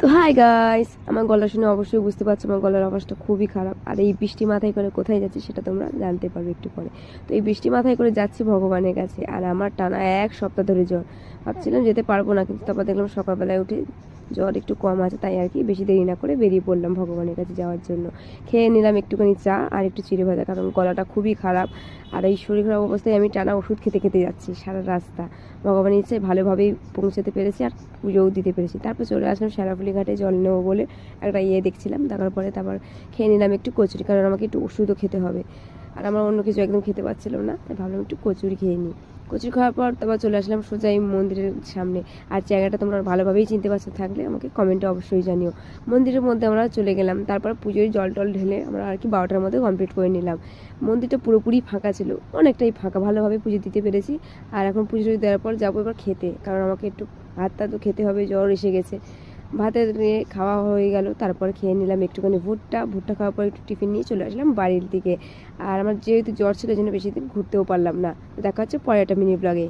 তো hi guys, আমার গলা শুনে অবশ্যই বুঝতে পারছো আমার গলার অবস্থা খুবই খারাপ। আর এই বৃষ্টি মাথায় করে কোথায় যাচ্ছি সেটা তোমরা জানতে পারবে একটু পরে। তো এই বৃষ্টি মাথায় করে যাচ্ছি ভগবানের কাছে, আর আমার টানা 1 সপ্তাহ ধরে জ্বর। ভাবছিলাম যেতে পারবো না, কিন্তু তারপর দেখলাম সকালবেলায় উঠে জ্বর একটু কম আছে, তাই আর কি বেশি দেরি না করে বেরিয়ে পড়লাম ভগবানের কাছে যাওয়ার জন্য। খেয়ে নিলাম একটুখানি চা আর একটু চিড়ে ভাজা, কারণ গলাটা খুবই খারাপ। আর এই শরীর খারাপ অবস্থায় আমি টানা ওষুধ খেতে খেতে যাচ্ছি সারা রাস্তা। ভগবানের ইচ্ছায় ভালোভাবেই পৌঁছাতে পেরেছি আর পুজোও দিতে পেরেছি। তারপর চলে আসলাম শেরাফুলি ঘাটে জল নেবো বলে একটা দেখছিলাম। দেখার পরে তারপর খেয়ে নিলাম একটু কচুরি, কারণ আমাকে একটু ওষুধও খেতে হবে, আর আমার অন্য কিছু একদম খেতে পাচ্ছিলাম না, তাই ভাবলাম একটু কচুরি খেয়ে নিই। কচুরি খাওয়ার পর তারপর চলে আসলাম সোজা এই মন্দিরের সামনে। আর জায়গাটা তোমরা ভালোভাবেই চিনতে পারছো, থাকলে আমাকে কমেন্টে অবশ্যই জানিও। মন্দিরের মধ্যে আমরা চলে গেলাম, তারপর পুজোয় জল টল ঢেলে আমরা আর কি 12টার মধ্যে কমপ্লিট করে নিলাম। মন্দিরটা পুরোপুরি ফাঁকা ছিল, অনেকটাই ফাঁকা, ভালোভাবে পুজো দিতে পেরেছি। আর এখন পুজো দেওয়ার পর যাবো এবার খেতে, কারণ আমাকে একটু ভাতটা তো খেতে হবে, জ্বর এসে গেছে। ভাতে নিয়ে খাওয়া হয়ে গেল, তারপর খেয়ে নিলাম একটুখানি ভুট্টা খাওয়ার পর একটু টিফিন নিয়ে চলে আসলাম বাড়ির দিকে। আর আমার যেহেতু জ্বর ছিল, এই জন্য বেশি দিন ঘুরতেও পারলাম না। দেখা হচ্ছে পরে একটা মিনি ব্লগে।